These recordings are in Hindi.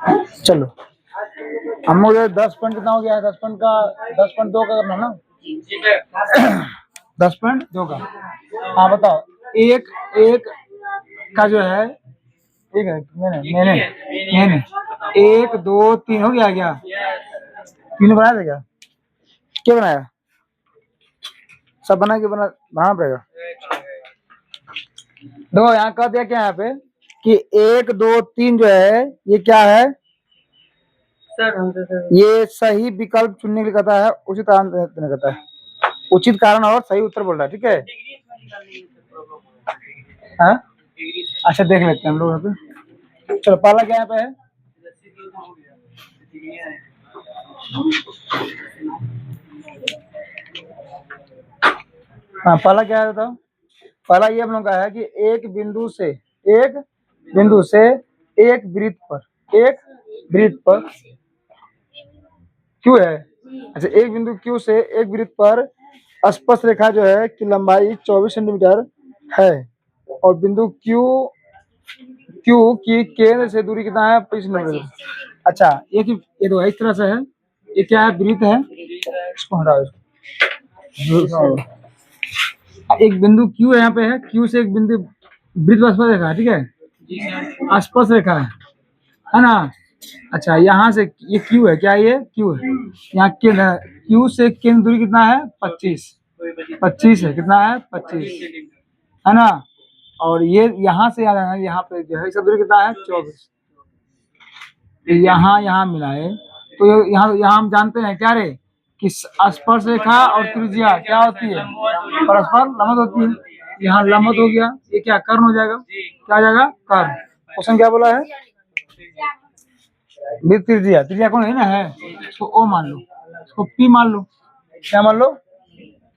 चलो हम लोग 10 पॉइंट कितना हो गया है? 10 पॉइंट का 10.2 का करना ना। 10.2 का। हाँ बताओ। एक एक का जो है, ठीक है, मैंने 1 2 3 हो गया क्या? 3 बनाया था क्या? क्या बनाया? सब बना के बनाना पड़ेगा। देखो यहाँ कह दिया क्या यहाँ पे कि 1 2 3 जो है ये क्या है सर? ये सही विकल्प चुनने के लिए कहता है, उचित कारण देने कहता है, उचित कारण और सही उत्तर बोल रहा है। ठीक है, हाँ अच्छा देख लेते हैं हम लोग यहाँ पे। चलो पहला क्या यहाँ पे है? हाँ पहला क्या है बताओ? पहला ये हम लोग का है कि एक बिंदु से एक वृत्त पर क्यू है। अच्छा, एक बिंदु क्यू से एक वृत्त पर स्पर्श रेखा जो है की लंबाई 24 सेंटीमीटर है और बिंदु क्यू की केंद्र से दूरी कितना है? 25 सेंटीमीटर। अच्छा ये तो इस तरह से है, ये क्या है? वृत्त है, इसको हटाओ इसको। एक बिंदु क्यू यहाँ पे है, क्यू से एक बिंदु वृत्त पर स्पर्श रेखा है, ठीक है, स्पर्श रेखा है ना। अच्छा यहाँ से ये क्यू है, क्या ये क्यू है? यहाँ केंद्र क्यू से केंद्र दूरी कितना है? 25 है, कितना है? 25 है ना। और ये यहाँ से यहाँ पे जो है इसका दूरी कितना है? 24। यहाँ मिलाए तो यहाँ हम जानते हैं क्या रे कि स्पर्श रेखा और त्रिज्या क्या होती है? परस्पर लंबवत होती है। यहाँ लंबवत हो गया, ये क्या कर्ण हो जाएगा? क्या हो जाएगा? कर्ण। क्वेश्चन क्या बोला है? त्रिज्या कौन है ना, है इसको ओ मान लो, इसको पी मान लो। क्या मान लो?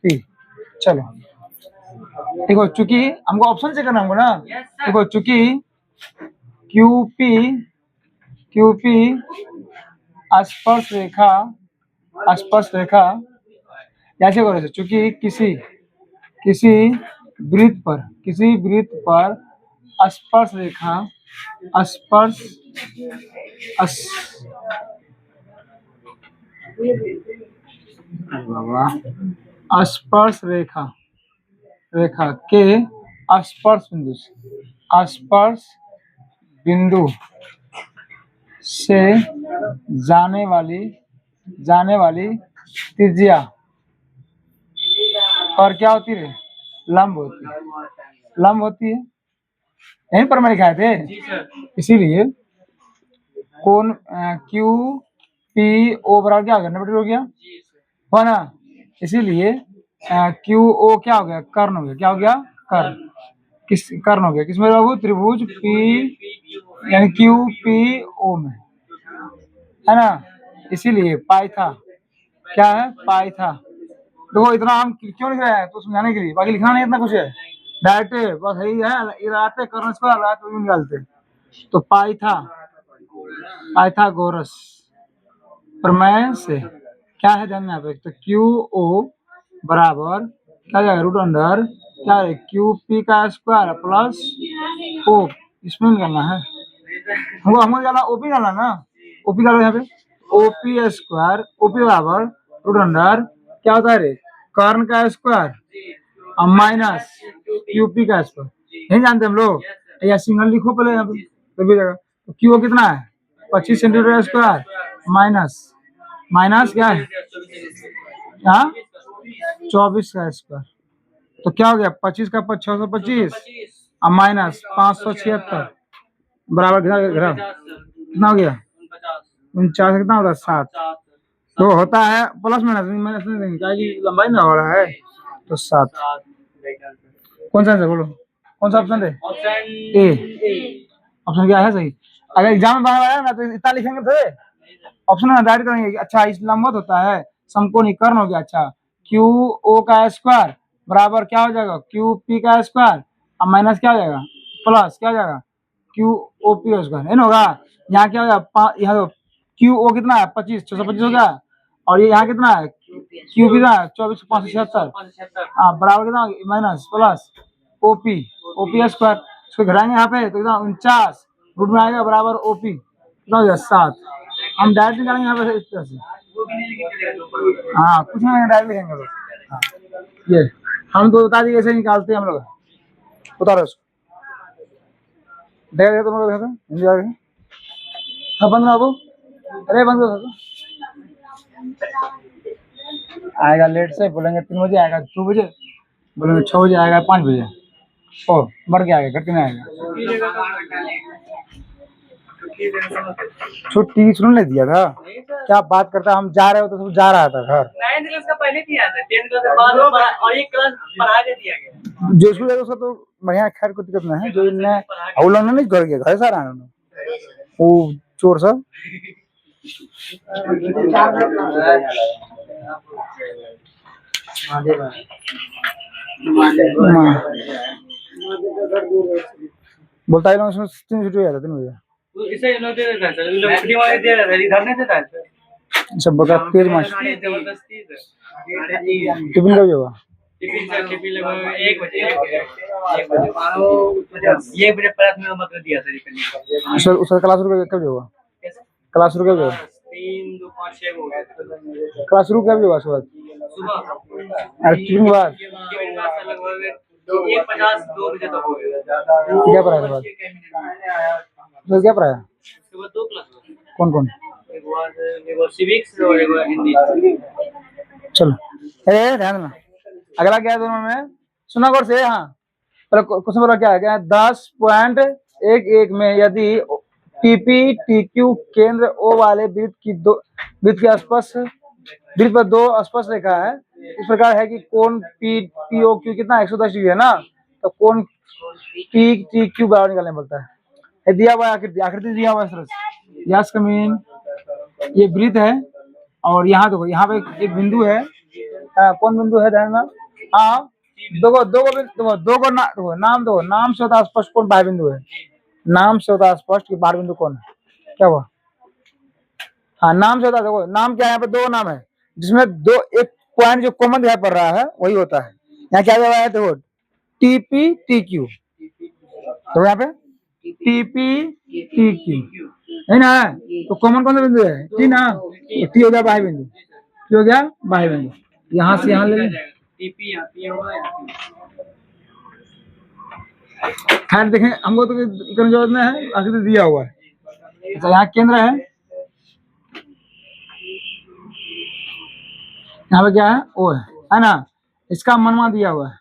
पी। चलो देखो, चूंकि हमको ऑप्शन से करना हमको ना, देखो चूंकि क्यूपी स्पर्श रेखा कैसे करो? चूंकि किसी वृत्त पर स्पर्श रेखा स्पर्श रेखा के स्पर्श बिंदु से जाने वाली त्रिज्या और क्या होती है? लंब होती है। यहीं पर मैं लिखाए थे, इसीलिए कोण क्यू पी ओ बराबर क्या हो गया? 90 हो गया, हो ना। इसीलिए क्यू ओ क्या हो गया? कर्ण हो गया। क्या हो गया? कर्ण। कर्ण हो गया किसमें बाबू? त्रिभुज पी यानी क्यू पी ओ में, है ना। इसीलिए पाई था, क्या है? पाई था। देखो इतना हम क्यों लिख रहे हैं? तो समझाने के लिए, बाकी लिखना नहीं इतना कुछ है, डायरेक्ट बस यही है, लगाते कर्ण स्क्वायर लगाते भी निकालते। तो पाइथागोरस प्रमेय से क्या है ध्यान में यहाँ पे? तो क्यू ओ बराबर क्या जाएगा? रूट अंडर क्या है? क्यू पी का स्क्वायर प्लस ओ, इसमें निकालना है हमको निकालना, ओपी निकालना ना। ओपी निकालो यहाँ पे, ओपी स्क्वायर, ओपी बराबर रूट अंडर क्या होता है रे? कर्ण का स्क्वायर माइनस क्यूपी का स्क्वायर। नहीं जानते हम लोग, या सिंगल लिखो पहले यहाँ पे तभी जगह। तो क्यू कितना है? 25 सेंटीमीटर स्क्वायर माइनस क्या है? हाँ 24 का स्क्वायर। तो क्या हो गया? 25 का 625 और माइनस 576 बराबर कितना हो गया? 49 कितना होता है? 7। तो होता है प्लस माइनस नहीं देंगे क्या कि लंबाई में हो रहा है, तो 7। कौन सा है बोलो? कौन सा ऑप्शन है? ए। ऑप्शन क्या है सही? अगर एग्जाम में आया ना तो इतना लिखेंगे थे, ऑप्शन में डायरेक्ट करेंगे। अच्छा इस लंबवत होता है, समकोणी कर्ण हो गया। अच्छा क्यू ओ का स्क्वायर बराबर क्या हो जाएगा? क्यू पी का स्क्वायर और माइनस क्या हो जाएगा? प्लस क्या हो जाएगा? क्यू ओ पी स्क्वायर, है ना। होगा यहाँ क्या हो जाएगा? यहाँ क्यू ओ कितना है? 25, 625 हो गया। और ये यहाँ कितना है? क्यू कितना है? 24, 576 बराबर कितना? Minus plus OP square. इसको घटाएंगे यहाँ पे तो कितना? 49 रूट में आएगा बराबर ओपी। कितना हो गया 7। हम डायरेक्ट निकालेंगे यहाँ पे इस तरह से। हाँ कुछ नहीं डायरेक्ट लिखेंगे बस। हाँ ये हम तो बता दिए कैसे निकालते हैं हम लोग। उतारो उसको, देखा तुम लोग, देखा हिंदी आ गई। हाँ बंद करो, अरे बंद करो। आएगा लेट से, बोलेंगे 3 बजे आएगा, 2 बजे बोलेंगे, 6 बजे आएगा, 5 बजे। ओ बढ़ के आएगा, घट के नहीं आएगा। छुट्टी सुन नहीं दिया था, क्या बात करता, हम जा रहे हो तो सब जा रहा था घर। 9th क्लास का पहले दिया था, 10th क्लास के बाद और एक क्लास पढ़ा के दिया गया। जो स्कूल है उसका तो बढ़िया, खैर कोई दिक्कत नहीं है। जो इनने वो लोग नहीं कर गया घर सारा वो चोर सब। बोलता है 3 छुट्टी हो जाता 3 बजे। इसे लोग दे देता है सर, लोग छुट्टी वाले दे देता है, इधर नहीं देता है सर। सब बता तेज मार जबरदस्ती है। टिफिन कब होगा? टिफिन लगभग 1 बजे 1 बजे प्लस में मतलब दिया सर। उसका क्लास शुरू कब होगा? क्लास शुरू कब होगा? 3 2 5 6 हो गया क्लास शुरू कब होगा? सुबह अरे टिफिन के बाद लगभग 1:50 2 बजे तक हो गया। क्या पढ़ाया था? तो क्या पढ़ाया? उसके बाद 2 क्लास। कौन कौन? एक सिविक्स और एक हिंदी। चलो ध्यान देना। अगला क्या है दोनों में? सुना गौर से। हाँ क्वेश्चन बोला क्या है? क्या 10.11 में यदि टीपी टीक्यू केंद्र ओ वाले वृत्त के स्पर्श वृत्त पर 2 स्पर्श रेखा है, इस प्रकार है कि कोण पीओ क्यू कितना 110 डिग्री है ना, तो कोण पी टी क्यू बराबर निकालने बोलता है। दिया हुआ आकृति दिया हुआ है। यस कमीन, ये वृत्त है और यहाँ देखो, यहाँ पे एक बिंदु है। कौन बिंदु है? ध्यान में। हाँ दो नाम दो, नाम से होता स्पष्ट कौन बाह्य बिंदु है? नाम से होता स्पष्ट कि बाह्य बिंदु कौन है? क्या हुआ? हाँ नाम से होता। देखो नाम क्या है, यहाँ पे 2 नाम है जिसमें एक पॉइंट जो कॉमन दिखाई पड़ रहा है वही होता है। यहाँ क्या दिया हुआ है? देखो टीपी टी क्यू, तो यहाँ पे टीपी टी क्यू है ना, तो कॉमन कौन सा बिंदु है? टी ना, टी हो गया बाह्य बिंदु, टी हो गया बाह्य बिंदु। यहाँ से यहाँ ले, खैर देखें हमको तो करने जरूरत नहीं है, आकृति दिया हुआ है। अच्छा यहाँ केंद्र है, यहाँ पे क्या है? ओ है ना, इसका मनवा दिया हुआ है।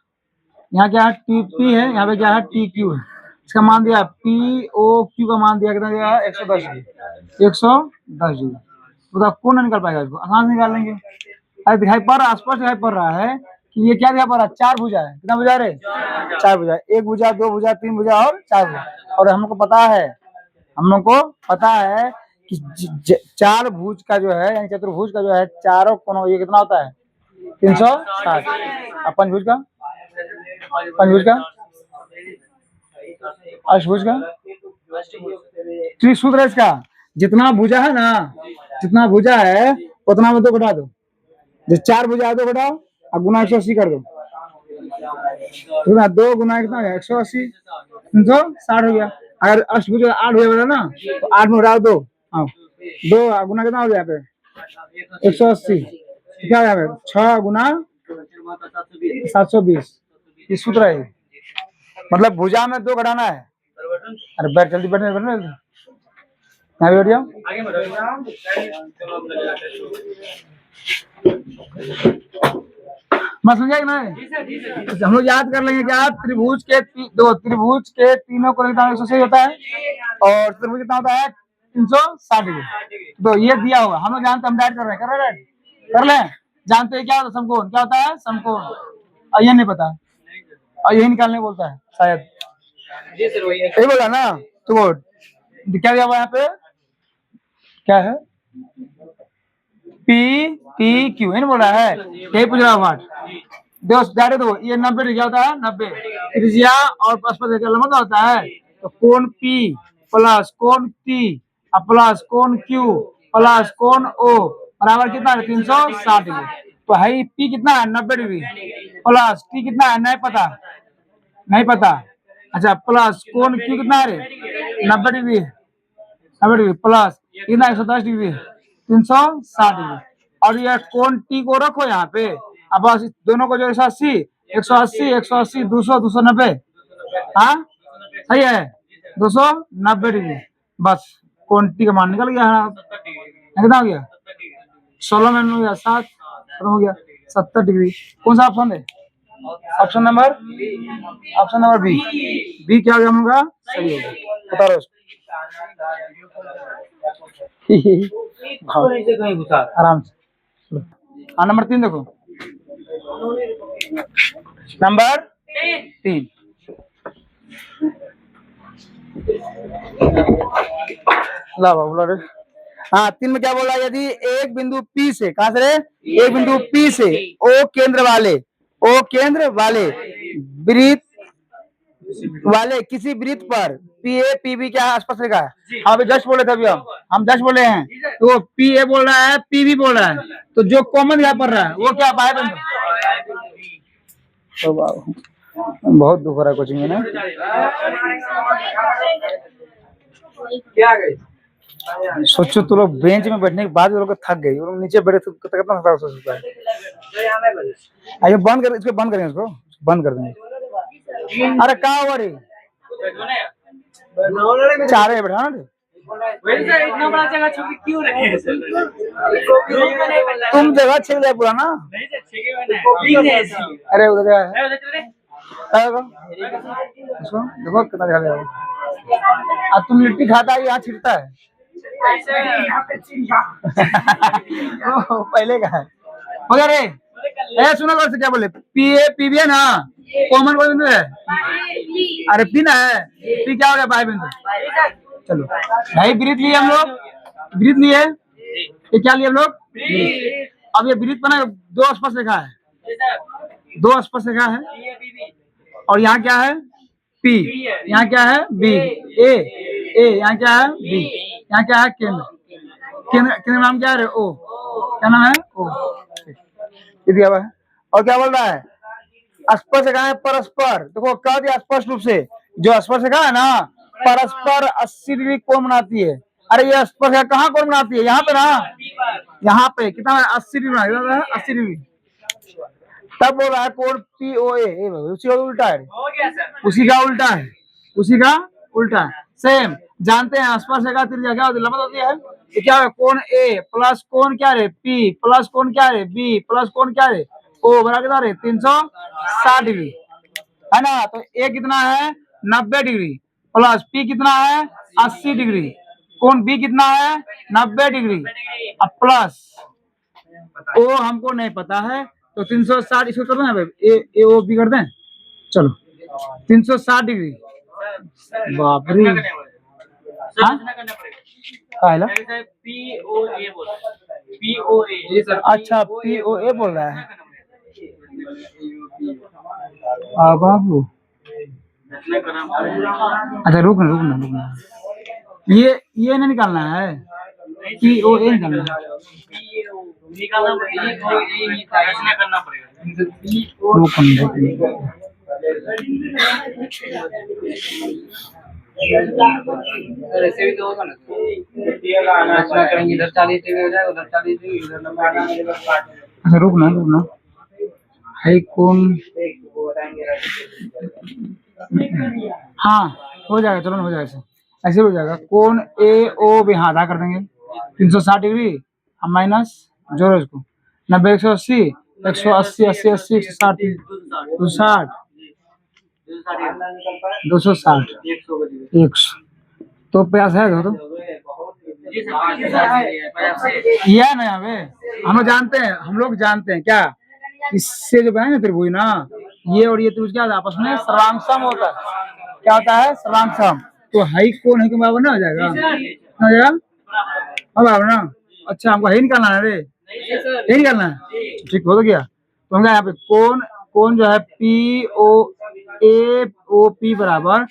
यहाँ क्या है? टीपी है, यहाँ पे क्या है? टी क्यू है। इसका मान दिया पी ओ क्यू का मान दिया कितना दिया है? 110 डिग्री। 110 डिग्री तो कौन नहीं निकल पाएगा? इसको आसान से निकाल लेंगे। अरे दिखाई पड़ रहा, स्पष्ट दिखाई पड़ रहा है कि ये क्या दिखाई पड़ रहा है? 4 भुजा है। कितना भुजा रे? 4 भुजा। 1 भुजा 2 भुजा 3 भुजा और 4 भुजा। और हम लोग को पता है कि 4 भुज का जो है, यानी चतुर्भुज का जो है चारों कोनों, ये कितना होता है? 360। और पंचभुज का अष्टभुज का त्रिसूत्र है इसका। जितना भुजा है ना, जितना भुजा है उतना में 2 घटा दो। जो 4 भुजा है 2 घटाओ और गुना 180 कर दो। कितना? 2 गुना कितना? 180, 360 हो गया। अगर अष्टभुज 8 हो गया ना, तो 8 में घटाओ 2। हाँ 2 गुना कितना हो गया? यहाँ पे 180, क्या हो गया? 6 गुना 720। ये सूत्र है, मतलब भुजा में 2 घटाना है। अरे बैठ जल्दी, बैठने यहाँ बैठ जाओ। मैं समझा कि नहीं? हम लोग याद कर लेंगे क्या? त्रिभुज के तीनों कोण 180 होता है और त्रिभुज कितना होता है? 360 डिग्री। तो ये दिया हुआ हम लोग जानते, हम डायरेक्ट कर रहे हैं, कर लें। जानते हैं क्या होता है? समकोण। क्या होता है? समकोण। और ये नहीं पता, और यही निकालने बोलता है शायद, यही बोला ना। तो क्या दिया हुआ यहाँ पे? क्या है? पी टी क्यू है ना, बोल रहा है, यही पूछ रहा वाट। देखो ये 90 डिग्री होता है, 90 त्रिज्या और परस्पर लंबा होता है। तो कोण पी प्लस कोण टी प्लस कोण क्यू प्लस कोण ओ बराबर कितना है? 360 डिग्री। तो है पी कितना है? 90 डिग्री प्लस टी कितना है? नहीं पता। अच्छा प्लस कोण क्यू कितना है? 90 डिग्री 90 डिग्री प्लस कितना 110 डिग्री 360 डिग्री। और ये कोण टी को रखो यहाँ पे। अब बस दोनों को जो 180 180 180 200 290। हाँ सही है 290 डिग्री। बस कोण टी का मान निकल गया है। कितना हो गया 16 में हो गया 7 खत्म हो गया 70 डिग्री। कौन सा ऑप्शन है ऑप्शन नंबर बी। बी क्या हो गया हम लोग का सही हो गया। बता रहे आराम से। हाँ नंबर 3 देखो नंबर 3 ला बाबू ला। हाँ 3 में क्या बोला यदि एक बिंदु P से कहां से रे एक बिंदु P से O केंद्र वाले वृत्त वाले किसी वृत्त पर पी ए पी बी क्या आसपास रेखा है। हाँ जस्ट बोले थे अभी हम जस्ट बोले हैं तो पी ए बोल रहा है पी बी बोल रहा है तो जो कॉमन यहाँ पर रहा है वो क्या पाए तो बहुत दुख हो रहा है कोचिंग में ना। सोचो तो लोग बेंच में बैठने के बाद लोग थक गए लोग नीचे बैठे तो कितना थका सोचता है। आइए बंद कर इसको बंद करेंगे इसको बंद कर देंगे। अरे कहाँ हुआ रे चार है बैठा ना इतना बड़ा जगह छोड़ के क्यों रहे हैं तुम जगह छेड़ दिया पूरा ना। अरे उधर इसको देखो कितना जगह है। अब तुम लिट्टी खाता है यहाँ छिड़ता है पहले का है मगर ए सुनो से क्या बोले पी ए पी बी है ना कॉमन कोई बिंदु है। अरे पी ना है पी क्या हो गया बाई बिंदु। चलो भाई ब्रीथ लिए हम लोग ब्रीथ लिए ये क्या लिए हम लोग। अब ये ब्रीथ बना 2 स्पर्श रेखा है 2 स्पर्श रेखा है और यहाँ क्या है P यहाँ क्या है B A यहाँ क्या है B यहाँ क्या है केंद्र नाम क्या है O क्या नाम है O दिया हुआ है। और क्या बोल रहा है स्पर्श रेखा है परस्पर देखो क्या दिया स्पष्ट रूप से जो स्पर्श रेखा है ना परस्पर 80 डिग्री कोण बनाती है। अरे ये स्पर्श रेखा कहाँ कोण बनाती है यहाँ पे ना यहाँ पे कितना 80 डिग्री बना 80 डिग्री। तब बोल रहा है कोण पी ओ ए उसी का उल्टा है उसी का उल्टा है सेम जानते हैं स्पर्श रेखा त्रिज्या क्या होती है लंबाई होती है तो क्या है कोण ए प्लस कोण क्या रे पी प्लस कोण क्या रे बी प्लस कोण क्या रे ओ बराबर कितना रे 360 डिग्री है ना। तो ए कितना है 90 डिग्री प्लस पी कितना है 80 डिग्री कोण बी कितना है 90 डिग्री अब प्लस ओ हमको नहीं पता है तो 360 इसको कर दें ए ओ बी कर दें। चलो 360 डिग्री बाप रे अच्छा पी ओ ए बोल रहा है बाबू। अच्छा रुकना ये नहीं निकालना है पी ओ ए निकालना है ऐसे भी तो होगा ना करेंगे इधर 40 डिग्री हो जाएगा उधर 40 डिग्री इधर 90 डिग्री। अच्छा रुकना है कौन हाँ हो जाएगा चलो हो जाएगा ऐसे हो जाएगा कोण ए ओ भी हाँ आधा कर देंगे 360 डिग्री हम माइनस जोड़ो इसको 90 180 180 80 80 160 260 260 100 तो प्रयास है तो यह ना हम लोग जानते हैं क्या इससे जो बने ना त्रिभुज ना ये और ये त्रिभुज क्या आपस में सर्वांगसम होता है क्या होता है सर्वांगसम तो हाई कोण है के बराबर ना हो जाएगा बराबर ना। अच्छा हमको है निकालना है रे यही निकालना है ठीक हो गया तो हम यहाँ पे कोण जो है पी ओ ए ओ पी बराबर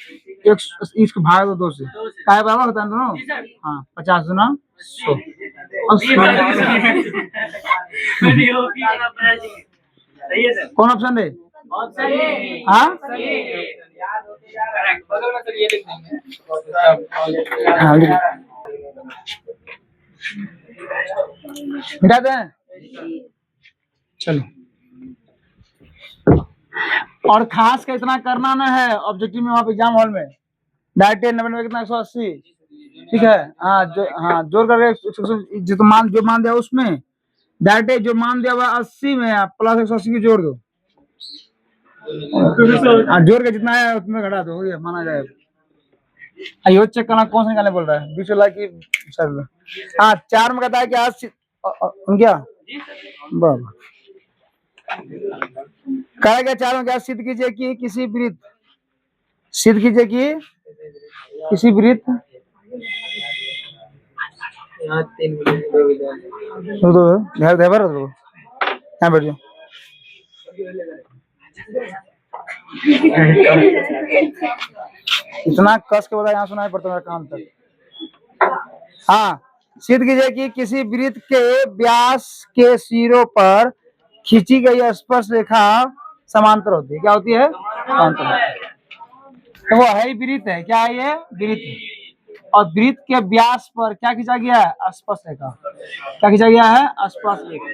इसको भाग दो 2 से काय बराबर होता है दोनों हाँ 50 गुना 100 कौन ऑप्शन है हाँ मिटा दें? चलो, और खास का इतना करना ना है ऑब्जेक्टिव में, वहां पे एग्जाम हॉल में 90 कितना 180, ठीक है। हाँ जोड़ करके जो मान दिया उसमें डायरेक्ट जो मान दिया हुआ 80 में आप प्लस 180 की जोड़ दो, जोड़ के जितना है उसमें घटा दो, हो गया, माना जाएगा। यो चेक करना कौन सा निकालने बोल रहा है, 20 वाला की सर। हाँ 4 में कहता है कि आज क्या बाबा कहा गया 4 में क्या सिद्ध कीजिए कि किसी वृत्त, सिद्ध कीजिए कि किसी वृत्त यहाँ बैठ जाओ। इतना कस के बता, यहाँ सुनाई पड़ता है काम तक। हाँ, सिद्ध कीजिए कि किसी वृत्त के व्यास के सिरों पर खींची गई स्पर्श रेखा समांतर होती है। क्या होती है? समांतर। तो वो है वृत्त है, क्या है ये? वृत्त है। और वृत्त के व्यास पर क्या खींचा गया है? स्पर्श रेखा। क्या खींचा गया है? स्पर्श रेखा।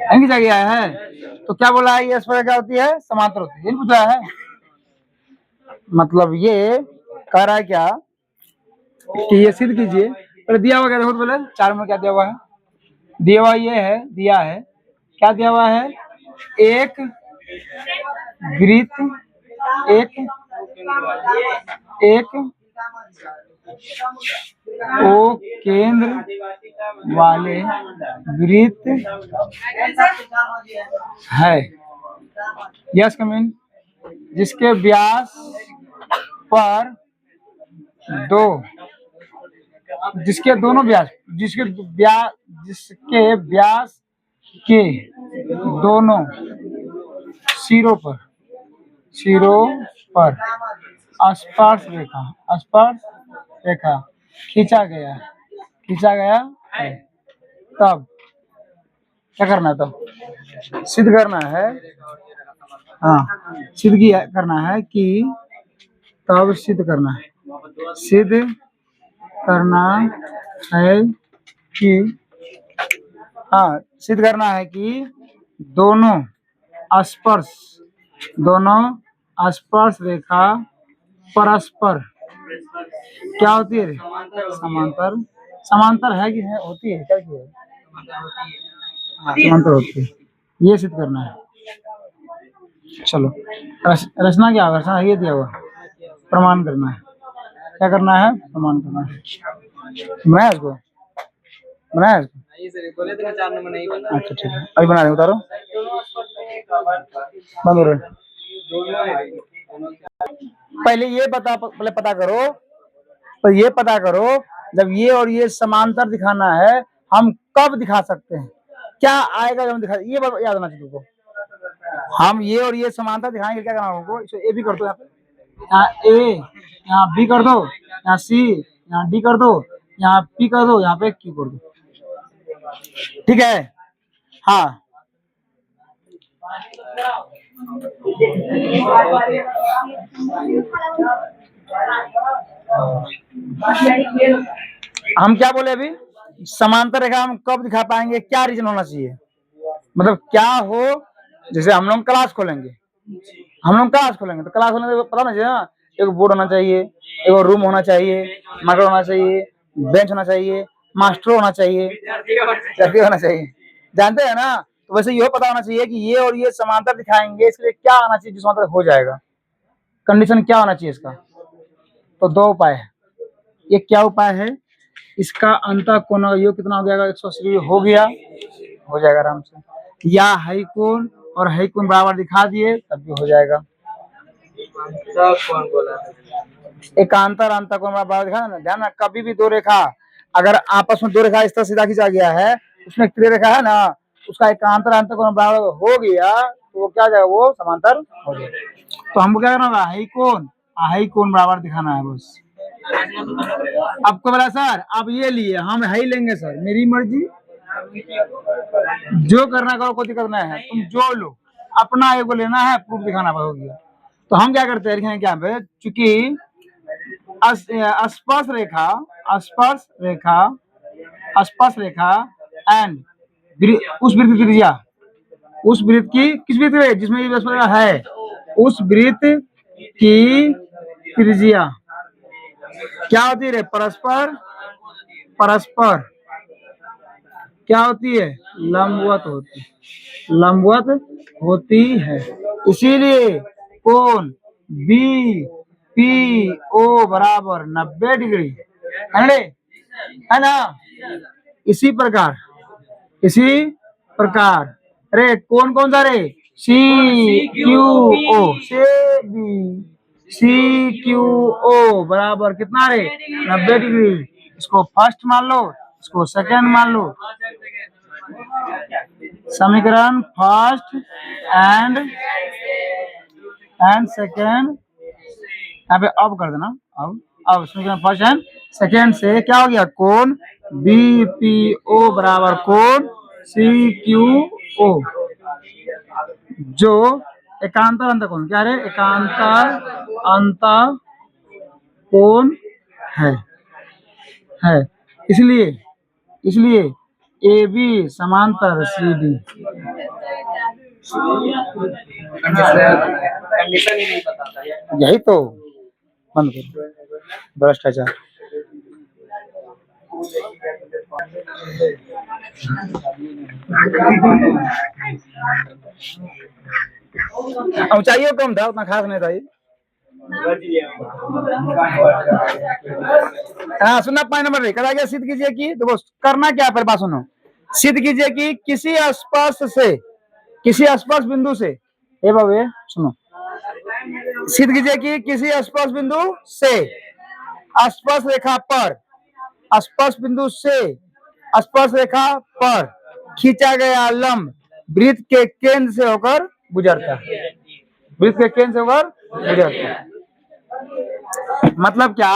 नहीं खींचा गया है, तो क्या बोला है? ये स्पर्श रेखा होती है, समांतर होती है, यही पूछा है। मतलब ये कह रहा है क्या कि ये सिद्ध कीजिए, पहले दिया हुआ क्या देखो, पहले 4 में क्या दिया हुआ है? दिया हुआ ये है, दिया है क्या दिया हुआ है? एक वृत्त, एक ओ केंद्र वाले वृत्त है, यस कमिन, जिसके व्यास पर दो, जिसके दोनों व्यास, जिसके व्यास के दोनों सिरों पर स्पर्श रेखा खींचा गया है। तब क्या करना है? तब सिद्ध करना है। हाँ, करना है कि तब सिद्ध करना है कि हाँ, सिद्ध करना है कि दोनों स्पर्श रेखा परस्पर क्या होती है? समांतर है कि है? होती है क्या? हाँ, समांतर होती है, ये सिद्ध करना है। चलो, रचना क्या होगा? रचना ये दिया हुआ, प्रमाण करना है। क्या करना है? प्रमाण करना है। बनाया इसको? अच्छा ठीक है, अभी बना रहे, उतारो, बंद हो रहे। पहले ये पता करो, तो ये पता करो, जब ये और ये समांतर दिखाना है, हम कब दिखा सकते हैं? क्या आएगा जब हम दिखा, ये याद होना चाहिए तुमको। हम ये और ये समांतर दिखाएंगे, क्या करना होगा? इसको ए भी कर दो, यहाँ ए, यहाँ बी कर दो, यहाँ सी, यहाँ डी कर दो, यहाँ पी कर दो, यहाँ पे क्यू कर दो, ठीक है। हाँ, हम क्या बोले अभी? समांतर रेखा हम कब दिखा पाएंगे? क्या रीजन होना चाहिए? मतलब क्या हो, जैसे हम लोग क्लास खोलेंगे, तो क्लास खोलने के पता ना चाहिए ना, एक बोर्ड होना चाहिए, एक रूम होना चाहिए, मार्कर होना चाहिए, बेंच होना चाहिए, मास्टर होना चाहिए, विद्यार्थी होना चाहिए, जानते हैं ना। तो वैसे यह पता होना चाहिए कि ये और ये समांतर दिखाएंगे, इसलिए क्या आना चाहिए? जिस समांतर हो जाएगा, कंडीशन क्या होना चाहिए इसका? तो 2 उपाय है। ये क्या उपाय है? इसका अंतः कोण का योग कितना हो जाएगा? 180 हो गया, हो जाएगा आराम से। या हाई कोण और हाई कोण बराबर दिखा दिए, तब भी हो जाएगा। एकांतर अंतर कोण बराबर दिखा ना, ध्यान ना, कभी भी दो रेखा अगर आपस में, दो रेखा इस तरह सीधा खींचा गया है, उसमें त्रिय रेखा है ना, उसका एकांतर अंतर कोण बराबर हो गया, तो वो क्या हो जाएगा? वो समांतर हो जाएगा। तो हमको क्या करना होगा? हाई कोण बराबर दिखाना है बस। आपको बोला सर आप ये लिए, हम हाई लेंगे सर, मेरी मर्जी, जो करना करो, कोई दिक्कत नहीं है, तुम जो लो, अपना एगो लेना है, प्रूफ दिखाना हो गया। तो हम क्या करते हैं, क्या पे, चूंकि स्पर्श रेखा, स्पर्श रेखा, स्पर्श रेखा एंड उस वृत्त की त्रिज्या, उस वृत्त की किस वृत्त में जिसमें ये स्पर्श रेखा है, उस वृत्त की त्रिज्या क्या होती है रे? परस्पर, परस्पर क्या होती है? लंबवत होती, लंबवत होती है। इसीलिए कोण बी पी ओ बराबर 90 डिग्री है ना। इसी प्रकार, इसी प्रकार अरे कौन कौन सा रे? सी क्यू ओ, से बी सी क्यू ओ बराबर कितना रे? 90 डिग्री। इसको फर्स्ट मान लो, इसको सेकंड मान लो। समीकरण फर्स्ट एंड सेकंड यहाँ पे अब कर देना। अब समीकरण फर्स्ट एंड सेकंड से क्या हो गया? कोण बी पी ओ बराबर कोण सी क्यू ओ, जो एकांतर अंत कोण क्या रे? एकांतर अंत कोण है। इसलिए इसलिए ए बी समांतर सी डी। कंडीशन ही नहीं पता था यार। यही तो बंद करो भ्रष्टाचार। ऊंचाइयों कम था, उतना खास नहीं था ये। हाँ सुनना, पॉइंट नंबर नहीं करा गया। सिद्ध कीजिए कि देखो करना क्या है, पहले बात सुनो। सिद्ध कीजिए कि किसी स्पर्श से, किसी स्पर्श बिंदु से, ए बाबू सुनो, सिद्ध कीजिए कि किसी स्पर्श बिंदु से स्पर्श रेखा पर, स्पर्श बिंदु से स्पर्श रेखा पर खींचा गया लंब वृत्त के केंद्र से होकर गुजरता है, वृत्त के केंद्र से होकर गुजरता है। मतलब क्या?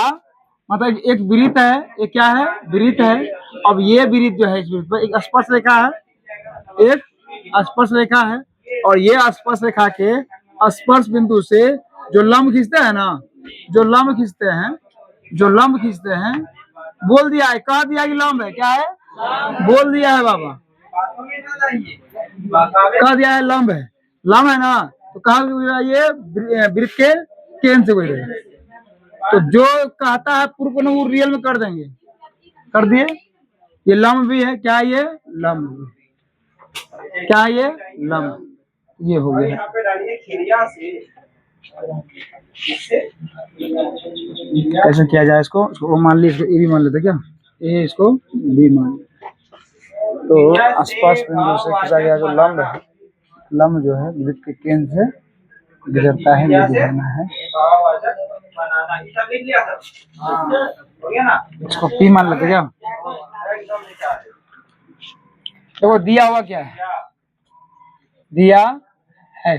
मतलब एक वृत्त है, ये क्या है? वृत्त है। अब ये वृत्त जो है, इस वृत्त पर एक स्पर्श रेखा है, एक स्पर्श रेखा है, और ये स्पर्श रेखा के स्पर्श बिंदु से जो लंब खींचते हैं ना, जो लंब खींचते हैं, जो लंब खींचते हैं, बोल दिया है, कह दिया कि लंब है, क्या है? बोल दिया है बाबा, कह दिया है लंब है, लंब है ना। तो कहा गुजरा? ये वृत्त के केंद्र से गुजरेगा। तो जो कहता है पूर्व को वो रियल में कर देंगे, कर दिए। ये लंब भी है, क्या ये? लंब, क्या ये? लंब। ये हो गया। कैसे किया जाए इसको? इसको मान ली, इसको ए भी मान लेते क्या? ए इसको बी मान। तो स्पर्श बिंदु से खींचा गया जो लंब है, लंब जो है वृत्त के केंद्र से गुजरता है, ये दिखाना है। इसको पी मान लेते क्या? देखो दिया हुआ क्या है? दिया है,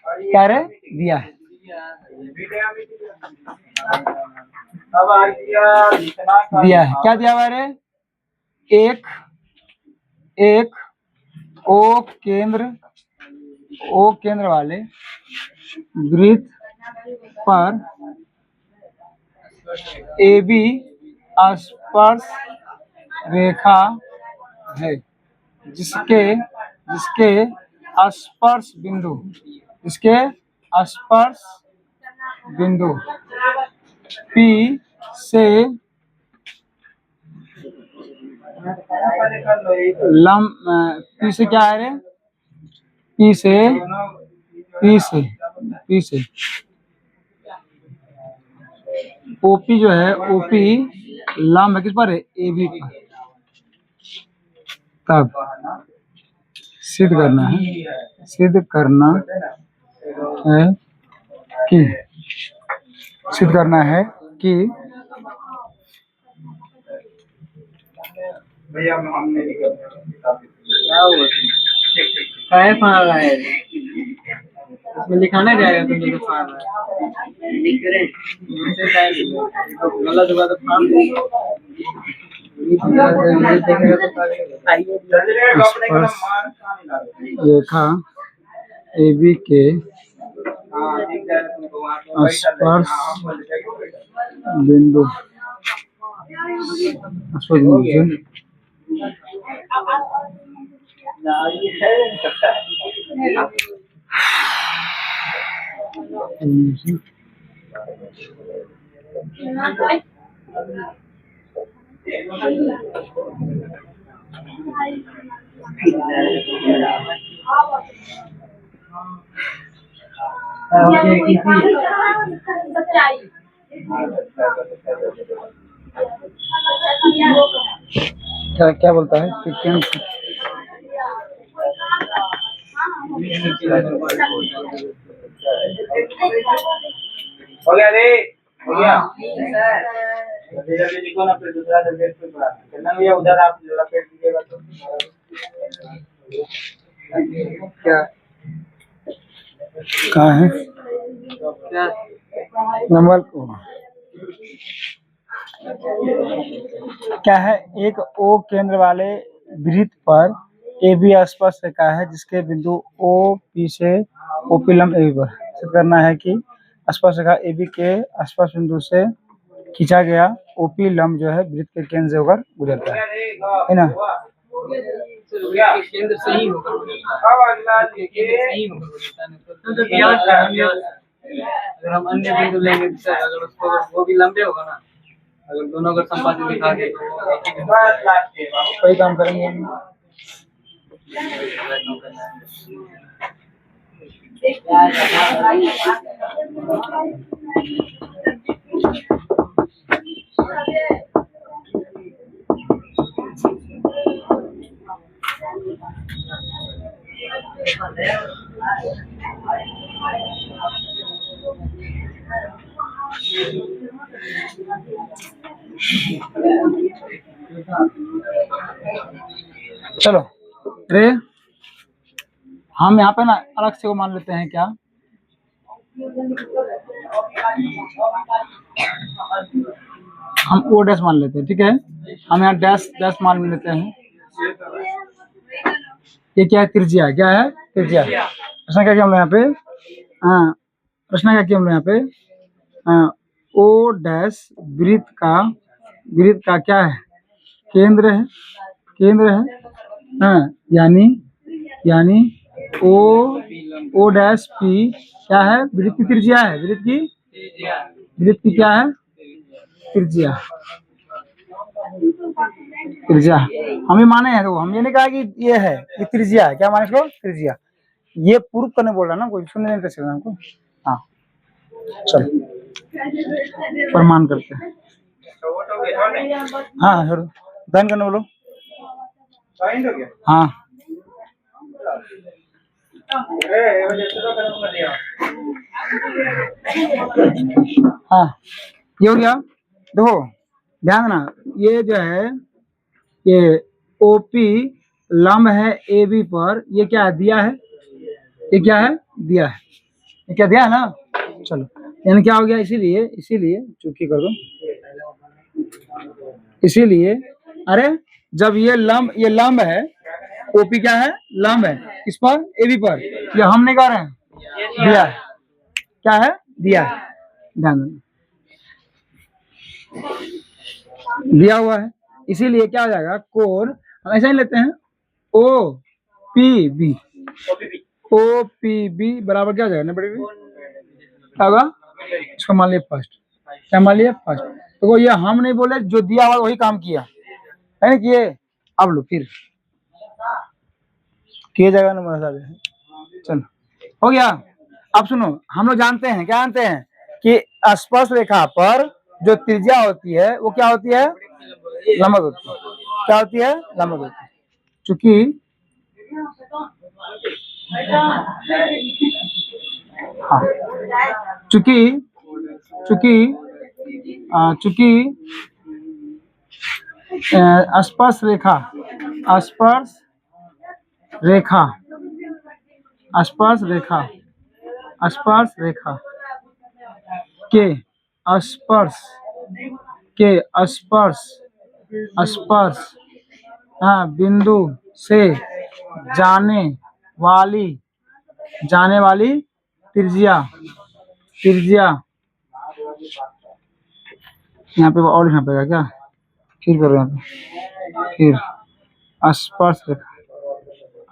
क्या रे? दिया है। दिया है, क्या दिया हुआ रे? एक ओ केंद्र वाले वृत्त पर ए बी स्पर्श रेखा है, जिसके स्पर्श बिंदु, जिसके स्पर्श बिंदु P से P से क्या है रे? P से OP जो है, OP लंब है किस पर है? AB पर। तब सिद्ध करना है, सिद्ध करना है कि, सिद्ध करना है कि भैया हमने क्या हुआ? काय फाड़ रहा है? इसमें लिखाना जाएगा तुम जो फाड़ रहा है, लिख रहे हैं गलत हुआ तो फाड़ रेखा AB के स्पर्श बिंदु स्पर्श बिंदु से क्या क्या बोलता है फ्रीक्वेंस हो गया रे हो गया जल्दी लिखो ना फिर दूसरा सब्जेक्ट पे पढ़ा चलना भैया उधर आप लपेट दीजिएगा तो क्या कहाँ है क्या नंबर क्या है एक ओ केंद्र वाले वृत्त पर ए बी स्पर्श रेखा है जिसके बिंदु ओ पी से ओपी लंब ए बी पर सिद्ध करना है कि स्पर्श रेखा ए बी के स्पर्श बिंदु से खींचा गया ओपी लंब जो है वृत्त के केंद्र से होकर गुजरता है ना। केंद्र सही होगा सही होगा अगर हम अन्य बिंदु लेंगे तो अगर उसको वो भी लंबे होगा ना अगर दोनों अगर संपादित दिखा दे तो वही काम करेंगे हम। चलो रे हम यहाँ पे ना अलग से वो मान लेते हैं क्या हम ओ डैश मान लेते हैं ठीक है हम यहाँ डैश डैश मान लेते हैं। ये क्या है त्रिज्या क्या है त्रिज्या प्रश्न क्या किया हम लोग यहाँ पे हाँ प्रश्न क्या किया हम लोग यहाँ पे ओ डैश वृत्त का क्या है केंद्र है हाँ यानी ओ डैश पी क्या है वृत्त की त्रिज्या है वृत्त की क्या है त्रिज्या हमें माने हैं तो हम ये नहीं कहा कि ये है ये त्रिज्या है क्या माने इसको त्रिज्या ये प्रूफ करने बोल रहा ना कोई सुनने नहीं सकता हमको हाँ चलो प्रमाण करते हैं हाँ छोड़ो दान करने बोलो हाँ हाँ ये हो गया देखो ध्यान देना ये जो है ये ओपी लंब है ए बी पर ये क्या है दिया है ये क्या है दिया है ये क्या दिया है ना चलो यानी क्या हो गया इसीलिए चुकी कर दो इसीलिए अरे जब ये लंब है ओपी क्या है लंब है किस पर ए बी पर ये हम नहीं कह रहे हैं दिया है क्या है दिया है ध्यान दिया हुआ है इसीलिए क्या हो जाएगा कोण हम ऐसा ही लेते हैं ओ पी बी बराबर क्या हो जाएगा नंबर क्या होगा इसको मान लिया फर्स्ट क्या मान लिया फर्स्ट तो ये हम नहीं बोले जो दिया हुआ वही काम किया है ना किए अब लो फिर किए जाएगा नंबर चलो हो गया। अब सुनो हम लोग जानते हैं क्या जानते हैं कि स्पर्श रेखा पर जो त्रिज्या होती है वो क्या होती है लंबवत होती है क्या होती है लंबवत होती है चूंकि हाँ चूंकि स्पर्श रेखा के स्पर्श हाँ बिंदु से जाने वाली त्रिज्या यहाँ पे और लिखना पड़ेगा क्या? फिर करो यहाँ पे, फिर स्पर्श रेखा,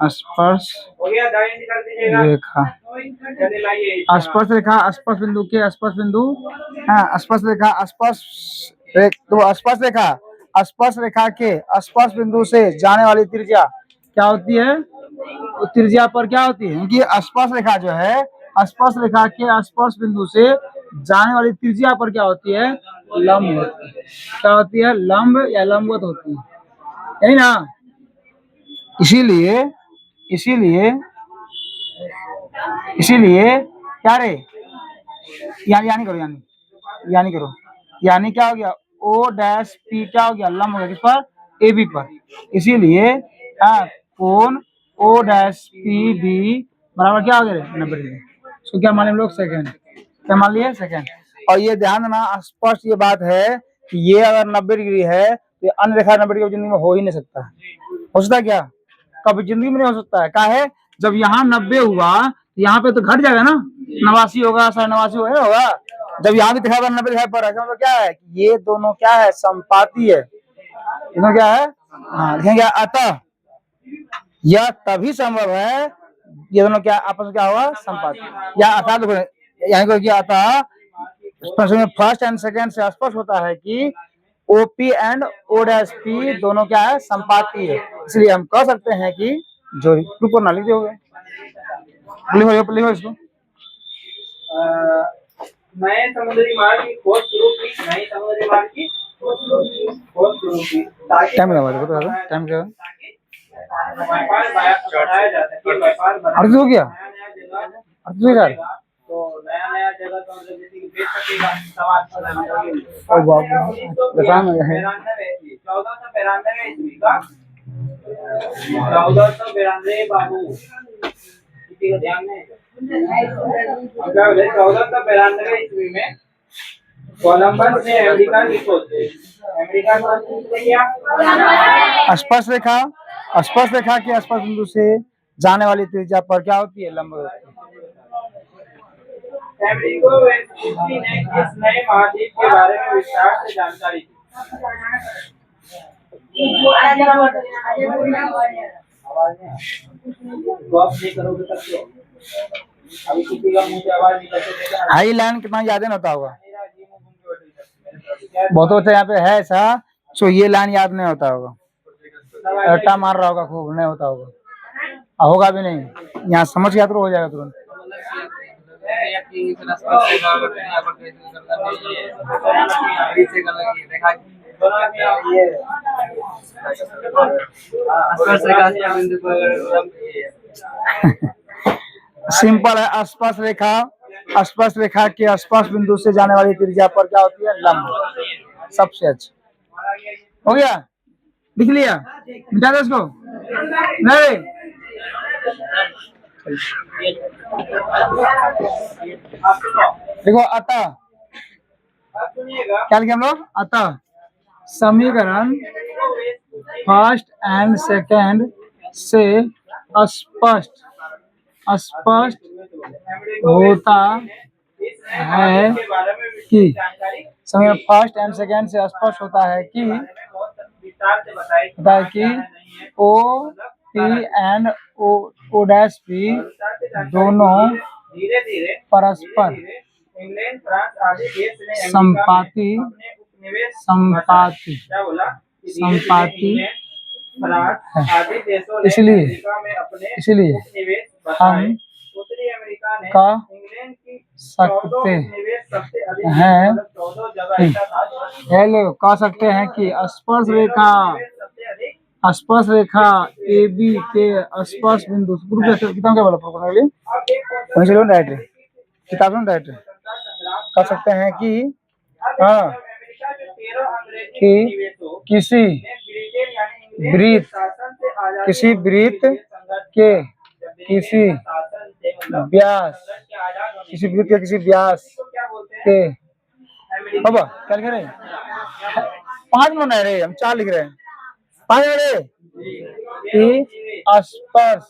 स्पर्श रेखा, स्पर्श रेखा, स्पर्श बिंदु के स्पर्श बिंदु, हाँ स्पर्श रेखा, तो स्पर्श रेखा, स्पर्श रेखा के स्पर्श बिंदु से जाने वाली त्रिज्या क्या होती है? त्रिज्या पर क्या होती है? क्योंकि स्पर्श रेखा जो है, स्पर्श रेखा के स्पर्श बिंदु से जाने वाली त्रिज्या पर क्या होती है? लंब होती है। क्या होती है? लंब या लंबवत होती है, यही ना? इसीलिए इसीलिए इसीलिए क्या रे, यानी करो, यानी करो, यानी क्या हो गया? ओ डैश पी क्या हो गया? लंब हो गया किस पर? ए बी पर। इसीलिए कोण ओ डैश पी बी बराबर क्या हो गया? 90 डिग्री। इसको क्या मान लिया हम लोग? सेकेंड। क्या मान लिया? सेकेंड। और ये ध्यान देना, स्पष्ट ये बात है कि ये अगर 90 डिग्री है तो ये अन्य रेखा 90 डिग्री जिंदगी में हो ही नहीं सकता। हो सकता है क्या? कभी जिंदगी में नहीं हो सकता है। क्या है? जब यहाँ 90 हुआ, यहाँ पे तो घट जाएगा ना, 89 होगा, 89 होगा। जब यहाँ भी दिखा 90 दिखाई पड़ रहा है, मतलब क्या है? ये दोनों क्या है? संपाती है। दोनों क्या है? हाँ, लिखेंगे अतः यह तभी संभव है, ये दोनों क्या आपस में क्या हुआ? संपाती। या अतः देखो, यहाँ को क्या अतः फर्स्ट एंड सेकेंड से स्पष्ट होता है कि OP and O dash P दोनों क्या है? संपाती है। इसलिए हम कह सकते हैं कि जो प्रूफ करना लिख दोगे, लिखो इसको। नए समुद्री मार्ग की खोज शुरू की, नई समुद्री मार्ग की खोज शुरू की। टाइम लगा देखो, टाइम क्या है? व्यापार बढ़ाया जाता है, व्यापार अर्थ हो गया, अर्थ हो गया। तो नया जगह तो मतलब जैसे कि बेच सकेगा, समाज ओ बाप रे, बताना है 1492 ईस्वी का 1492 बाबू किसी को ध्यान नहीं। 1492 ईस्वी में कोलंबस ने अमेरिका की खोज की। अमेरिका को किया स्पर्श रेखा, स्पर्श रेखा के स्पर्श बिंदु से जाने वाली त्रिज्या पर क्या होती है? लंब होती है। अमेरिको वेस्टली ने इस नए महाद्वीप के बारे में विस्तार से जानकारी दी। हाई लाइन कितना याद नहीं होता होगा? बहुत बच्चा यहाँ पे है ऐसा जो ये लाइन याद नहीं होता होगा, रट्टा मार रहा होगा, खूब नहीं होता होगा, होगा भी नहीं। यहाँ समझ गया तो हो जाएगा तुरंत। सिंपल है, स्पर्श रेखा, स्पर्श रेखा के स्पर्श बिंदु से जाने वाली त्रिज्या पर क्या होती है? लंब। सबसे अच्छा हो गया, लिख लिया, मिटा दो इसको। नहीं देखो, अतः क्या लिखे हम लोग? अतः समीकरण फर्स्ट एंड सेकेंड से स्पष्ट होता है कि, समीकरण फर्स्ट एंड सेकेंड से स्पष्ट होता है कि O P and O dash P दोनों परस्पर संपाती है। इसलिए हम कह सकते हैं कि, हेलो, कह सकते हैं कि स्पर्श रेखा ए बी के स्पर्श बिंदु कितना क्या बोला किताब में डायरेक्ट कह सकते हैं कि हाँ कि किसी वृत्त के किसी व्यास के, बाबा क्या लिख रहे हैं? 5 मिनट है रे, हम 4 लिख रहे हैं। 5 मिनट कि स्पर्श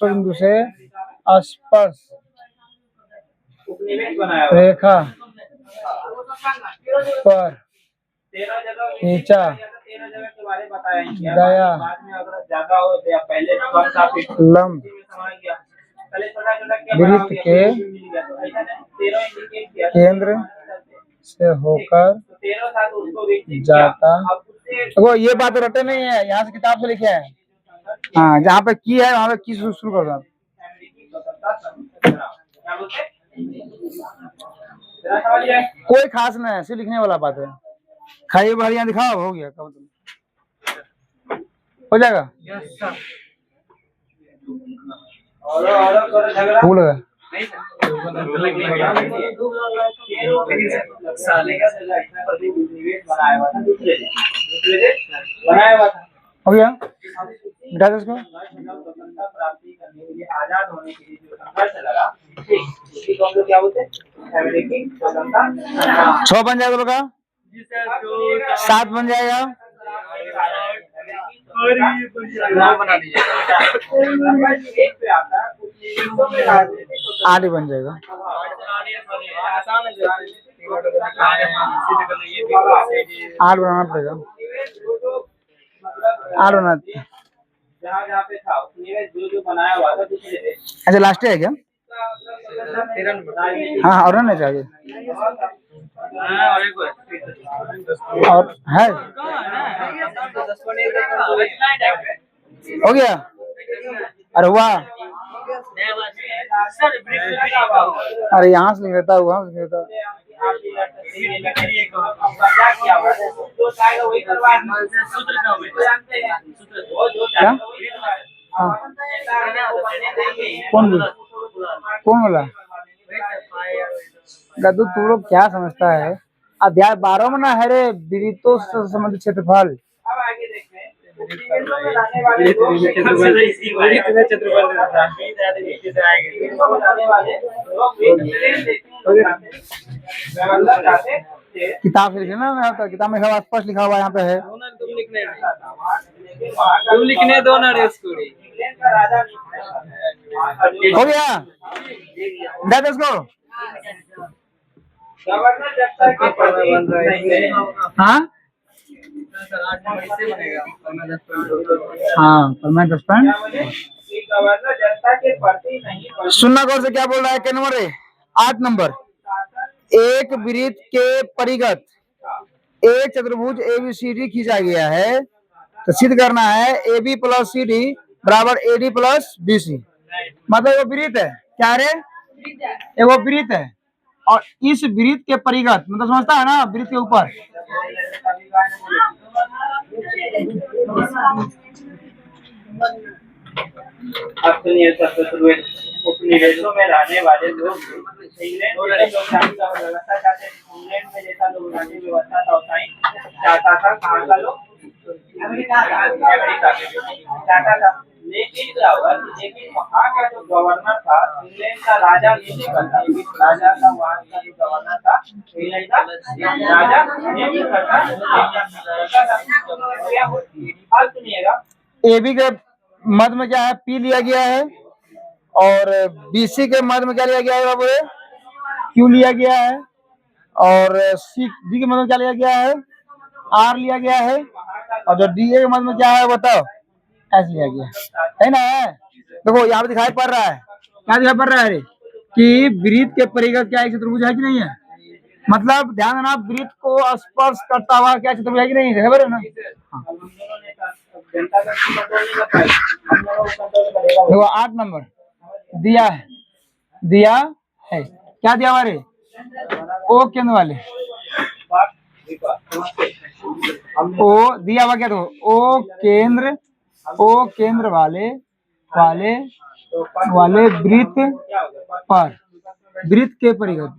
बिंदु से स्पर्श उपनिवेश बनाया हुआ रेखा पर 13 जगह खींचा 13 जगह के बारे में बताया ही क्या गया बाद में अगर ज्यादा हो तो या पहले कम था फिर लंब में समाया गया पहले छोटा छोटा क्या वृत्त के मिल गया तो ऐसा नहीं 13 इंडिकेट किया केंद्र से होकर 13 था तो उसको विकसित जाता किया अब उससे वो ये बात रटे नहीं है, यहाँ से किताब से लिखे है। हाँ, जहाँ पे की है वहाँ पे की शुरू कर दो। अमेरिकी स्वतंत्रता संग्राम क्या बोलते हैं जरा समझ जाए कोई खास नहीं है, सिर्फ लिखने वाला बात है। खाई भरिया दिखाओ, हो गया कब हो जाएगा। यस सर और कर झगड़ा भूल गए। नहीं साले का बनाया हुआ था दूसरे देश बनाया हुआ था हो गया, मिटा दो इसको। स्वतंत्रता प्राप्ति करने के लिए आजाद होने के लिए जो संघर्ष लगा उसी को हम लोग क्या बोलते हैं अमेरिकी स्वतंत्रता 6 बन जाएगा लोग, 7 बन जाएगा, बना दीजिए पे आता है उपनिवेशों में राजनीतिक 8 बन जाएगा। आसान है 8 बनाना पड़ेगा, 8 बनाना। जहाँ जहाँ पे था उपनिवेश जो बनाया हुआ था दूसरे देश अच्छा, लास्ट है क्या? हाँ, और रहना चाहिए। और है, हो गया। अरे वाह, अरे यहाँ से नहीं रहता, वहाँ से नहीं रहता। क्या? हाँ, कौन बोला? कौन बोला? गद्दू, तू लोग क्या समझता है? अध्याय 12 में ना है रे, विरितो से संबंधित क्षेत्रफल। अब आगे देखते हैं किताब से लिखे ना, किताब में सब स्पष्ट लिखा हुआ यहाँ पे है। तुम लिखने दो ना रे उसको हो गया, दे दो इसको। गवर्नर जब तक के प्रति हाँ हाँ, परमानेंट सस्पेंड। गवर्नर जनता के प्रति नहीं सुनना गौर से, क्या बोल रहा है? क्या नंबर है? 8 नंबर। एक वृत्त के परिगत एक चतुर्भुज ABCD खींचा गया है, तो सिद्ध करना है AB प्लस CD बराबर AD प्लस BC। मतलब वो वृत्त है, क्या रे? ये वो वृत्त है, और इस वृत्त के परिगत मतलब समझता है ना, वृत्त के ऊपर। अब सुनिए उपनिवेशों में रहने वाले लोग इंग्लैंड में लोकतांत्रिक व्यवस्था चाहते हैं। इंग्लैंड में जैसा लोकतांत्रिक व्यवस्था था वैसा ही चाहता था। कहाँ का लोग? अमेरिका चाहता था। लेकिन क्या हुआ? लेकिन वहाँ का जो गवर्नर था इंग्लैंड का राजा नहीं करता। राजा का वहाँ का जो गवर्नर था इंग्लैंड का राजा नहीं करता। अब सुनिएगा, AB के मध्य में क्या है? P लिया गया है, और BC के मध्य में क्या लिया गया है बाबू? Q लिया गया है, और D के मध्य में क्या लिया गया है? R लिया गया है, और जो DA के मध्य में क्या है बताओ? S लिया गया है ना। देखो यहाँ पे दिखाई पड़ रहा है, क्या दिखाई पड़ रहा है कि वृत्त के परिगत क्या एक चतुर्भुज है कि नहीं है? मतलब ध्यान देना, वृत्त को स्पर्श करता हुआ क्या चतुर्भुज है कि नहीं है? बराबर है ना? देखो 8 नंबर दिया है, क्या दिया हुआ रे? O केंद्र वाले, O दिया हुआ क्या? तो O केंद्र वाले वृत्त पर, वृत्त के परिगत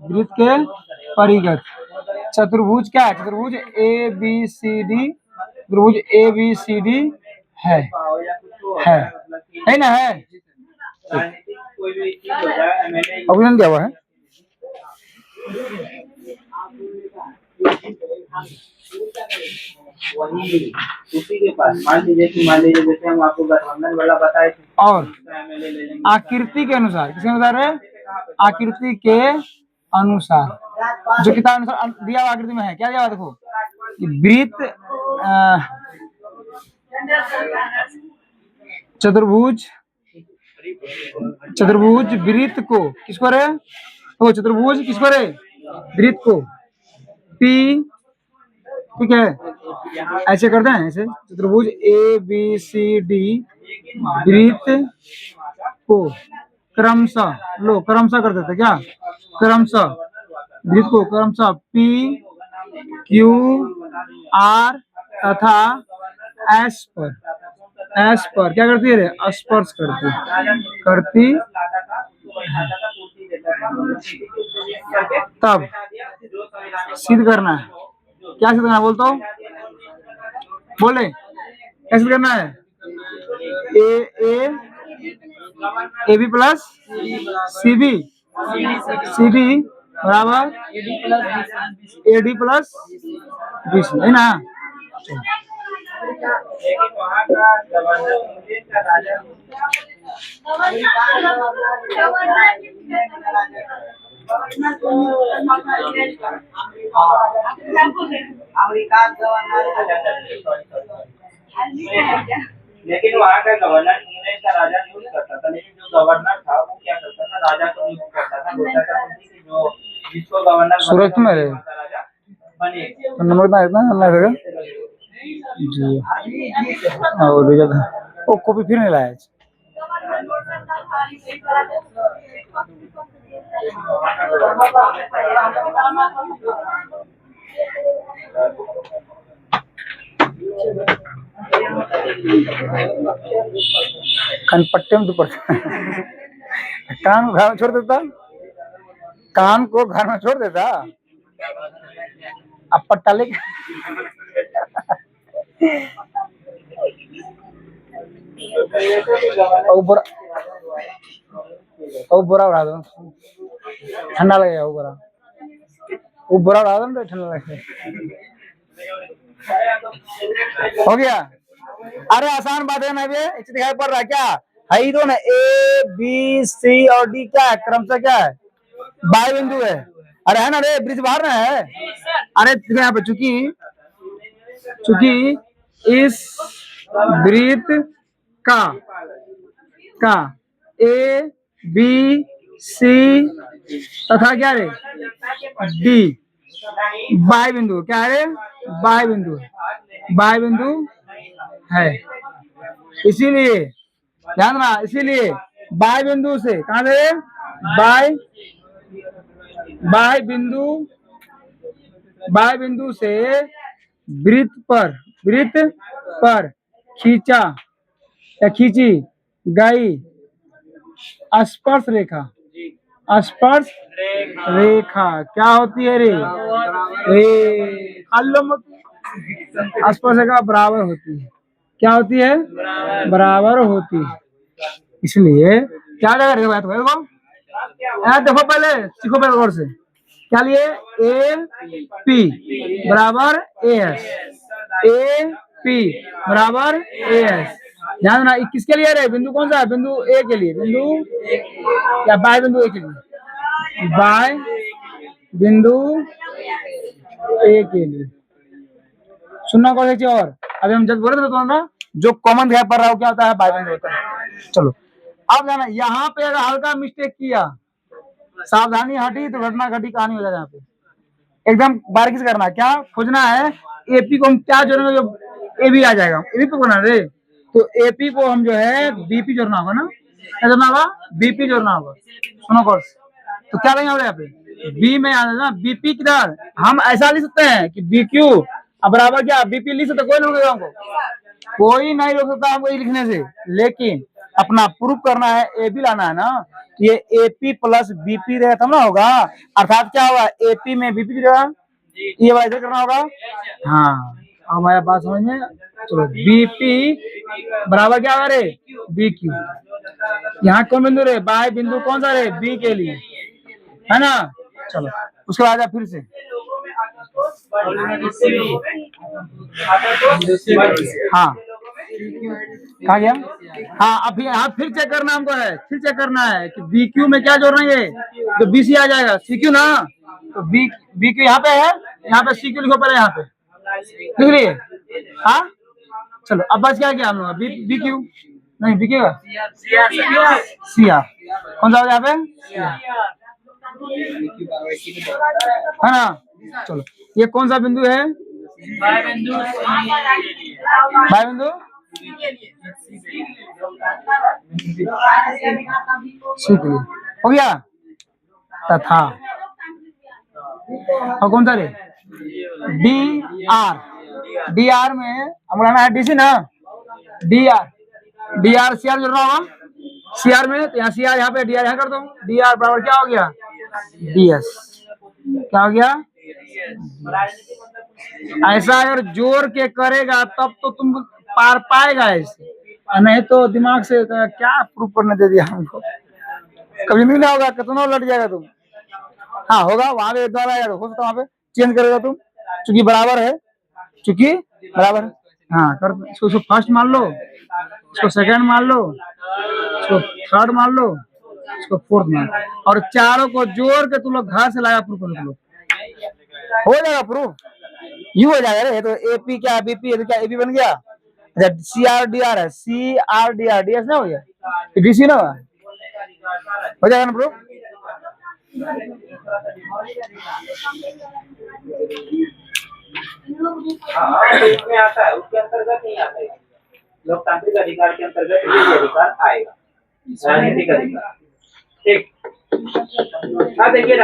चतुर्भुज क्या है? चतुर्भुज ABCD, चतुर्भुज ABCD है ना? है ऑप्शन क्या हुआ है? वही उसी के पास मान लीजिए जैसे हम आपको गठबंधन वाला बताए थे, और MLA ले लेंगे आकृति के अनुसार, किसके अनुसार है? आकृति के अनुसार, जो किताब अनुसार दिया हुआ आकृति में है, क्या दिया हुआ देखो, वृत्त, चतुर्भुज, चतुर्भुज वृत्त को किसको रे, तो चतुर्भुज किसको रे, वृत्त को P, ठीक है, ऐसे करते हैं, ऐसे चतुर्भुज ABCD वृत्त को क्रमशः, लो क्रमशः कर देते क्या, क्रमशः वृत्त को क्रमशः P Q R तथा S पर क्या करती है रे, स्पर्श करती तब सिद्ध करना है, क्या सिद्ध करना है बोलता हूँ, बोले क्या सिद्ध करना है, A B plus C B बराबर AD प्लस BC, है ना। लेकिन वहाँ का गवर्नर इंग्लैंड का राजा यूज करता था, लेकिन जो गवर्नर था वो क्या करता था, राजा को नियुक्त करता था, बोलता था कि जो जिसको गवर्नर सूरज तुम मेरे राजा बने, तो नंबर इतना अल्लाह करेगा जी। और वो कॉपी फिर नहीं लाया पट्टे में दुपट्टा कान को घर में छोड़ देता, कान को घर में छोड़ देता, अब पट्टा लेके बुरा उड़ा दो, ठंडा लगेगा, वो बुरा उड़ा दो ना, ठंडा लगेगा। हो गया, अरे आसान बात है ना, ये दिखाई पड़ रहा है क्या, है दो ना, A B C और D क्या है, क्रमशः क्या है, बाय बिंदु है, अरे है ना रे, ब्रिज बाहर ना है, अरे यहाँ पे चूंकि इस वृत्त का ABC तथा क्या रे D बाय बिंदु, क्या है, बाय बिंदु है, इसीलिए ध्यान रहा, इसीलिए बाय बिंदु से, कहां से, बाय बिंदु से वृत्त पर खींची गई स्पर्श रेखा क्या होती है रे, स्पर्श रेखा बराबर होती है, क्या होती है, बराबर होती है, इसलिए क्या लगा देखो पहले, सीखो पहले गौर से, क्या लिए, AP बराबर AS, AP बराबर AS, ध्यान देना, किसके लिए रे, बिंदु कौन सा है, बिंदु A के लिए, बिंदु या बाय बिंदु A के लिए, बाय बिंदु A के लिए, सुनना कौन सी चीज, और अभी हम जब बोले थे तो जो कॉमन दिखाई पड़ रहा हो क्या होता है, बाय बिंदु होता है। चलो अब जाना, यहाँ पे अगर हल्का मिस्टेक किया, सावधानी हटी तो घटना घटी, कहानी हो जाएगा, यहाँ पे एकदम बारीकी से करना, क्या खोजना है, AP को हम क्या जोड़ेंगे, जो AB आ जाएगा, AB पे बना रे, तो AP को हम जो है BP जोड़ना होगा ना, क्या जोड़ना होगा, BP जोड़ना होगा, सुनो कोर्स, तो क्या लेंगे यहाँ पे, B में आ जाना, BP किधर, हम ऐसा लिख सकते हैं कि BQ अब बराबर क्या, BP लिख सकते, कोई नहीं हमको, कोई नहीं रोक सकता हमको ये लिखने से, लेकिन अपना प्रूफ करना है, AB लाना है ना, ये AP प्लस BP रहेगा तब ना होगा, अर्थात क्या होगा, AP में BP रहेगा, ये वाला इधर करना होगा, हाँ अब आया बात समझ में, चलो BP बराबर क्या होगा रे, BQ, यहाँ कौन बिंदु रे, बाय बिंदु कौन सा रे, B के लिए, है ना, चलो उसके बाद फिर से हाँ कहा गया। हाँ अब यहाँ फिर चेक करना हमको है, फिर चेक करना है कि बी क्यू में क्या जोड़ना है, तो बी सी आ जाएगा, सी क्यू ना, तो बी क्यू यहाँ पे है, यहाँ पे सी क्यू लिखो पहले, यहाँ पे लिख लिए। हाँ चलो अब बच क्या हम लोग, बी क्यू नहीं, बी क्यू सी आर, कौन सा हो गया यहाँ पे, है ना। चलो ये कौन सा बिंदु है, बाय बिंदु हो गया तथा, और कौन सा रे, डी आर में हम लाना है डीसी ना, डी आर सी आर जोड़ना होगा, सी आर में तो यहाँ सी आर, यहाँ पे डी आर यहाँ कर दो, डी आर बराबर क्या हो गया, डी एस, क्या हो गया। ऐसा अगर जोर के करेगा तब तो तुम पार पाएगा ऐसे, नहीं तो दिमाग से क्या प्रूफ करने दे दिया हमको, कभी नहीं होगा, कितना लट जाएगा तुम। हाँ होगा वहां पे द्वारा हो सकता, वहां पे चेंज करेगा तुम, चूंकि बराबर है, चूंकि बराबर है। हाँ कर, इसको फर्स्ट मान लो, इसको सेकंड मान लो, इसको थर्ड मान लो, इसको फोर्थ मान लो, और चारों को जोड़ के तुम लोग घर से लाया प्रूफ कर लो, हो जाएगा प्रूफ, यू हो जाएगा रे। तो एपी क्या बीपी है, तो क्या एपी बन गया, अच्छा सी आर डी आर है, C R D R D S ना हो गया, डीसी ना हो जाएगा ना प्रूफ। इसमें आता है, उसके अंतर्गत नहीं आता है, लोकतांत्रिक अधिकार के अंतर्गत ये अधिकार आएगा, राजनीतिक अधिकार। ठीक, हाँ देखिए,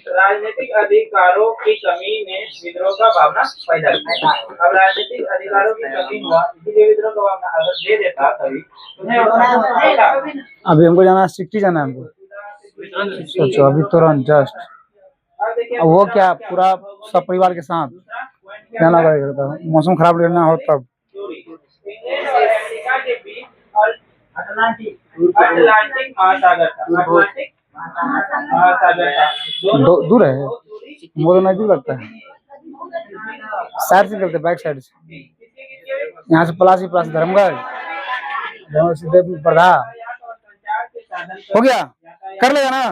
राजनीतिक अधिकारों की कमी ने विद्रोह का भावना पैदा किया। अब राजनीतिक अधिकारों की कमी हुआ, इसीलिए विद्रोह का भावना अगर दे देता तभी अभी हमको जाना, सिटी जाना है हमको, सोचो अभी तुरंत जस्ट, वो क्या पूरा सब परिवार के साथ जाना पड़ेगा, मौसम खराब रहना हो तब। अटलांटिक महासागर था, दूर है, वो तो नजदीक लगता है, साइड से चलते, बैक साइड से, यहाँ से पलासी धर्मगढ़ सीधे पढ़ा, हो गया, कर लेगा ना।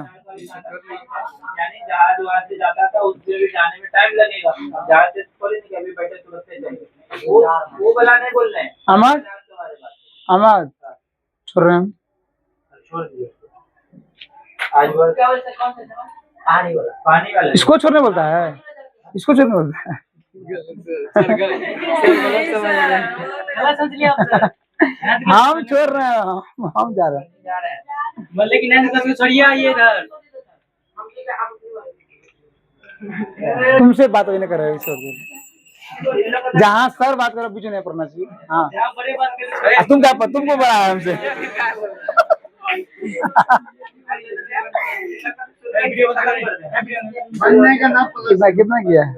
यानी जहाज वहां से जाता था, उससे भी जाने में टाइम लगेगा, जहाज से थोड़ी नहीं अभी बैठे तुरंत से जाएंगे, वो भला नहीं बोल रहे हैं। अमर छोड़ रहे हैं, छोड़ दिए आज पानी वाला इसको छोड़ने बोलता है, इसको छोड़ने बोलता है। हम छोड़ रहे हैं, हम जा रहे हैं, लेकिन छोड़िए ये इधर, तुमसे बात नहीं कर रहे, जहाँ सर बात करो पीछे नहीं पड़ना चाहिए। हाँ तुम क्या, तुमको बड़ा है हमसे। कितना किया है?